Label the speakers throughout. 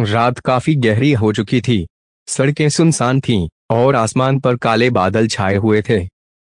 Speaker 1: रात काफी गहरी हो चुकी थी। सड़कें सुनसान थीं और आसमान पर काले बादल छाए हुए थे।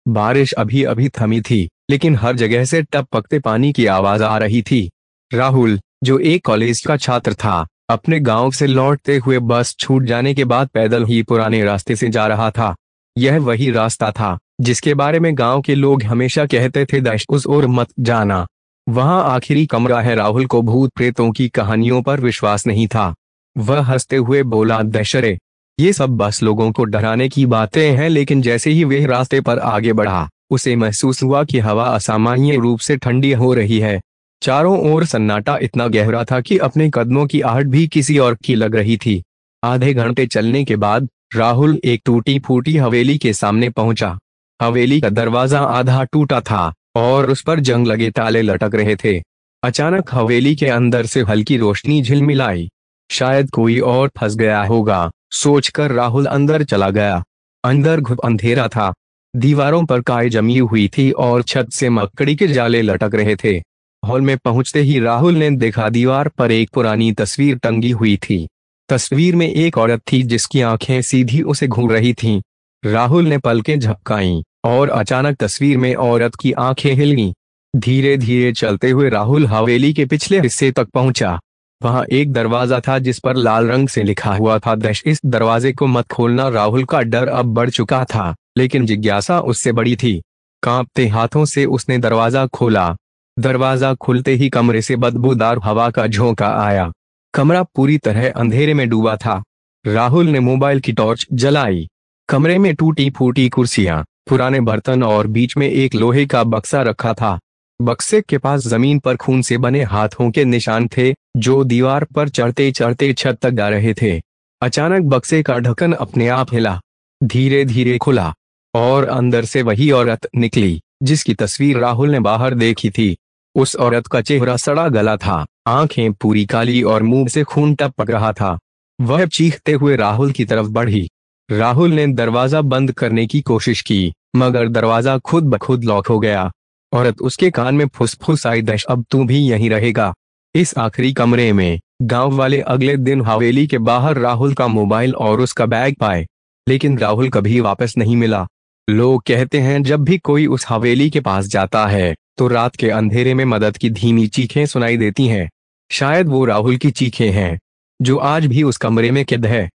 Speaker 1: बारिश अभी अभी थमी थी, लेकिन हर जगह से टपकते पानी की आवाज आ रही थी। राहुल, जो एक कॉलेज का छात्र था, अपने गांव से लौटते हुए बस छूट जाने के बाद पैदल ही पुराने रास्ते से जा रहा था। यह वही रास्ता था जिसके बारे में गांव के लोग हमेशा कहते थे, दश उस ओर मत जाना, वहां आखिरी कमरा है। राहुल को भूत प्रेतों की कहानियों पर विश्वास नहीं था। वह हंसते हुए बोला, दशरे, ये सब बस लोगों को डराने की बातें हैं। लेकिन जैसे ही वह रास्ते पर आगे बढ़ा, उसे महसूस हुआ कि हवा असामान्य रूप से ठंडी हो रही है। चारों ओर सन्नाटा इतना गहरा था कि अपने कदमों की आहट भी किसी और की लग रही थी। आधे घंटे चलने के बाद राहुल एक टूटी फूटी हवेली के सामने पहुंचा। हवेली का दरवाजा आधा टूटा था और उस पर जंग लगे ताले लटक रहे थे। अचानक हवेली के अंदर से हल्की रोशनी झिलमिलाई। शायद कोई और फंस गया होगा, सोचकर राहुल अंदर चला गया। अंदर घुप अंधेरा था। दीवारों पर काई जमी हुई थी और छत से मकड़ी के जाले लटक रहे थे। हॉल में पहुंचते ही राहुल ने देखा, दीवार पर एक पुरानी तस्वीर टंगी हुई थी। तस्वीर में एक औरत थी जिसकी आंखें सीधी उसे घूर रही थीं। राहुल ने पलकें झपकाईं और अचानक तस्वीर में औरत की आंखें हिल गईं। धीरे धीरे चलते हुए राहुल हवेली के पिछले हिस्से तक पहुंचा। वहां एक दरवाजा था जिस पर लाल रंग से लिखा हुआ था, दश इस दरवाजे को मत खोलना। राहुल का डर अब बढ़ चुका था, लेकिन जिज्ञासा उससे बड़ी थी। कांपते हाथों से उसने दरवाजा खोला। दरवाजा खुलते ही कमरे से बदबूदार हवा का झोंका आया। कमरा पूरी तरह अंधेरे में डूबा था। राहुल ने मोबाइल की टॉर्च जलाई। कमरे में टूटी फूटी कुर्सियां, पुराने बर्तन और बीच में एक लोहे का बक्सा रखा था। बक्से के पास जमीन पर खून से बने हाथों के निशान थे, जो दीवार पर चढ़ते चढ़ते छत तक जा रहे थे। अचानक बक्से का ढक्कन अपने आप हिला, धीरे धीरे खुला और अंदर से वही औरत निकली जिसकी तस्वीर राहुल ने बाहर देखी थी। उस औरत का चेहरा सड़ा गला था, आंखें पूरी काली और मुंह से खून टपक रहा था। वह चीखते हुए राहुल की तरफ बढ़ी। राहुल ने दरवाजा बंद करने की कोशिश की, मगर दरवाजा खुद ब खुद लॉक हो गया। औरत उसके कान में फुसफुसाई, दश अब तू भी यहीं रहेगा। इस आखिरी कमरे में गांव वाले अगले दिन हवेली के बाहर राहुल का मोबाइल और उसका बैग पाए, लेकिन राहुल कभी वापस नहीं मिला। लोग कहते हैं जब भी कोई उस हवेली के पास जाता है तो रात के अंधेरे में मदद की धीमी चीखें सुनाई देती हैं। शायद वो राहुल की चीखें हैं, जो आज भी उस कमरे में कैद है।